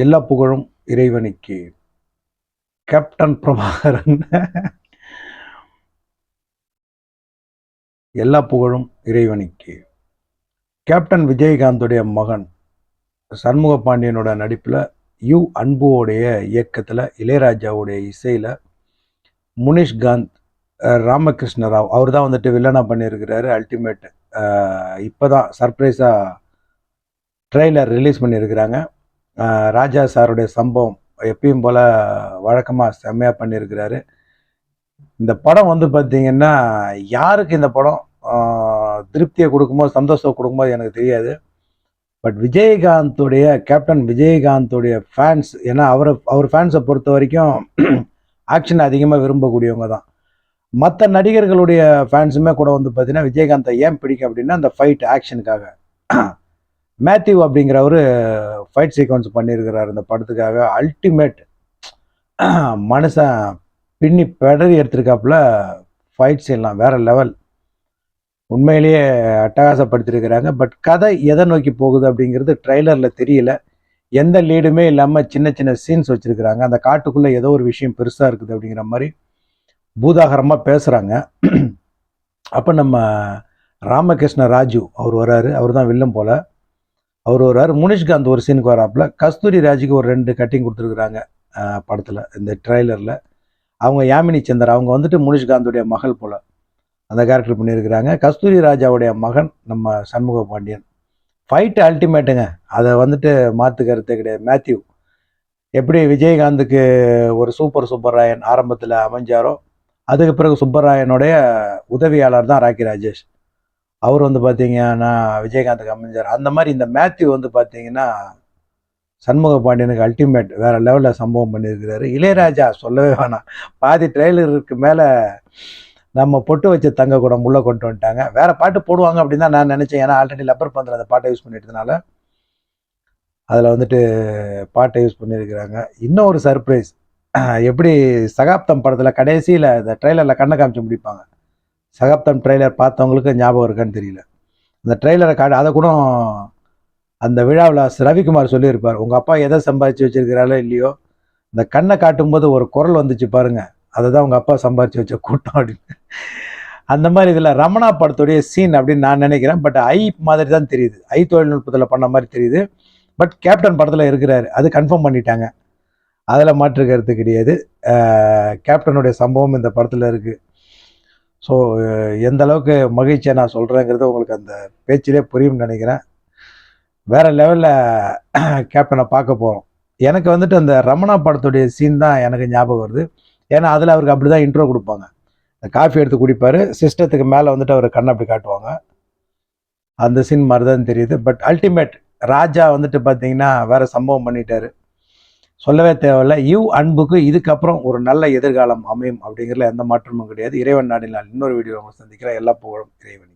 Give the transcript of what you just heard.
எல்லா புகழும் இறைவனுக்கு. கேப்டன் பிரபாகரன். எல்லா புகழும் இறைவனுக்கு. கேப்டன் விஜயகாந்துடைய மகன் சண்முக பாண்டியனோட நடிப்பில் அன்புவோடைய இயக்கத்தில் இளையராஜாவுடைய இசையில் முனிஷ்காந்த் ராமகிருஷ்ண ராவ் அவர் தான் வந்துட்டு வில்லனா பண்ணியிருக்கிறாரு. அல்டிமேட் இப்போ தான் சர்ப்ரைஸாக ட்ரெய்லர் ரிலீஸ் பண்ணியிருக்கிறாங்க. ராஜா சாருடைய சம்பவம் எப்பயும் போல் வழக்கமாக செம்மையாக பண்ணியிருக்கிறாரு. இந்த படம் வந்து பார்த்தீங்கன்னா யாருக்கு இந்த படம் திருப்தியை கொடுக்குமோ சந்தோஷம் கொடுக்குமோ எனக்கு தெரியாது. பட் விஜயகாந்தோடைய கேப்டன் விஜயகாந்தோடைய ஃபேன்ஸ், ஏன்னா அவர் ஃபேன்ஸை பொறுத்த வரைக்கும் ஆக்ஷன் அதிகமாக விரும்பக்கூடியவங்க தான். மற்ற நடிகர்களுடைய ஃபேன்ஸுமே கூட வந்து பார்த்தீங்கன்னா விஜயகாந்தை ஏன் பிடிக்கும் அப்படின்னா அந்த ஃபைட் ஆக்ஷனுக்காக. மேத்யூ அப்படிங்கிறவர் ஃபைட் சீக்வன்ஸ் பண்ணியிருக்கிறார் இந்த படத்துக்காக. அல்டிமேட் மனுஷன் பின்னி பெடரி எடுத்திருக்காப்புல. ஃபைட்ஸ் எல்லாம் வேற லெவல், உண்மையிலேயே அட்டகாசப்படுத்திருக்கிறாங்க. பட் கதை எதை நோக்கி போகுது அப்படிங்கிறது ட்ரெய்லரில் தெரியல. எந்த லீடுமே இல்லாமல் சின்ன சின்ன சீன்ஸ் வச்சுருக்கிறாங்க. அந்த காட்டுக்குள்ளே ஏதோ ஒரு விஷயம் பெருசாக இருக்குது அப்படிங்கிற மாதிரி பூதாகரமாக பேசுகிறாங்க. அப்போ நம்ம ராமகிருஷ்ண ராஜு அவர் வராரு, அவர் தான் வில்லம் போல். அவர் வர்றாரு. முனிஷ்காந்த் ஒரு சீனுக்கு வராப்புல. கஸ்தூரி ராஜுக்கு ஒரு 2 கட்டிங் கொடுத்துருக்குறாங்க படத்தில் இந்த ட்ரெய்லரில். அவங்க யாமினி சந்தர், அவங்க வந்துட்டு முனிஷ்காந்துடைய மகள் போல் அந்த கேரக்டர் பண்ணியிருக்கிறாங்க. கஸ்தூரி ராஜாவுடைய மகன் நம்ம சண்முக பாண்டியன். ஃபைட்டு அல்டிமேட்டுங்க, அதை வந்துட்டு மாற்று கருத்தே கிடையாது. மேத்யூ எப்படி விஜயகாந்துக்கு ஒரு சுப்பராயன் ஆரம்பத்தில் அமைஞ்சாரோ, அதுக்கு பிறகு சுப்பராயனுடைய உதவியாளர் தான் ராக்கி ராஜேஷ். அவர் வந்து பார்த்தீங்கன்னா விஜயகாந்துக்கு அமைஞ்சார். அந்த மாதிரி இந்த மேத்யூ வந்து பார்த்தீங்கன்னா சண்முக பாண்டியனுக்கு அல்டிமேட் வேற லெவலில் சம்பவம் பண்ணியிருக்கிறாரு. இளையராஜா சொல்லவே வேணாம். பாதி ட்ரெய்லருக்கு மேலே நம்ம பொட்டு வச்ச தங்க கூட உள்ளே கொண்டு வந்துட்டாங்க. வேற பாட்டு போடுவாங்க அப்படின்னு தான் நான் நினச்சேன். ஏன்னா ஆல்ரெடி லப்பர் பந்தில் அந்த பாட்டை யூஸ் பண்ணிட்டதுனால அதில் வந்துட்டு பாட்டை யூஸ் பண்ணியிருக்கிறாங்க. இன்னும் ஒரு சர்ப்ரைஸ், எப்படி சகாப்தம் படத்தில் கடைசியில் இந்த ட்ரெய்லரில் கண்ணை காமிச்சு முடிப்பாங்க. சகாப்தம் ட்ரெய்லர் பார்த்தவங்களுக்கு ஞாபகம் இருக்கான்னு தெரியல. அந்த ட்ரெய்லரை அதை கூட அந்த விழாவில் ரவிக்குமார் சொல்லியிருப்பார், உங்கள் அப்பா எதை சம்பாதிச்சு வச்சிருக்கிறாரோ இல்லையோ, இந்த கண்ணை காட்டும்போது ஒரு குரல் வந்துச்சு பாருங்க, அதை தான் உங்கள் அப்பா சம்பாதிச்சு வச்ச கூட்டம் அப்படின்னு. அந்த மாதிரி இதில் ரமணா படத்துடைய சீன் அப்படின்னு நான் நினைக்கிறேன். பட் ஐ மாதிரி தான் தெரியுது, ஐ தொழில்நுட்பத்தில் பண்ண மாதிரி தெரியுது. பட் கேப்டன் படத்தில் இருக்கிறாரு, அது கன்ஃபார்ம் பண்ணிட்டாங்க, அதில் மாற்று கருத்து கிடையாது. கேப்டனுடைய சம்பவம் இந்த படத்தில் இருக்குது. ஸோ எந்த அளவுக்கு மகிழ்ச்சியை நான் சொல்கிறேங்கிறது உங்களுக்கு அந்த பேச்சிலே புரியும்னு நினைக்கிறேன். வேறு லெவலில் கேப்டனை பார்க்க போகிறோம். எனக்கு வந்துட்டு அந்த ரமணா படத்துடைய சீன் தான் எனக்கு ஞாபகம் வருது. ஏன்னா அதில் அவருக்கு அப்படி தான் இன்ட்ரோ கொடுப்பாங்க. காஃபி எடுத்து குடிப்பார், சிஸ்டத்துக்கு மேலே வந்துட்டு அவர் கண்ணை அப்படி காட்டுவாங்க. அந்த சீன் மாதிரி தான் தெரியுது. பட் அல்டிமேட் ராஜா வந்துட்டு பார்த்தீங்கன்னா வேறு சம்பவம் பண்ணிட்டாரு, சொல்லவே தேவையில்லை. அன்புக்கு இதுக்கப்புறம் ஒரு நல்ல எதிர்காலம் அமையும் அப்படிங்கிறதுல எந்த மாற்றமும் கிடையாது. இறைவன் நாடினால் இன்னொரு வீடியோ அவங்க சந்திக்கிறேன். எல்லா புகழும் இறைவன்.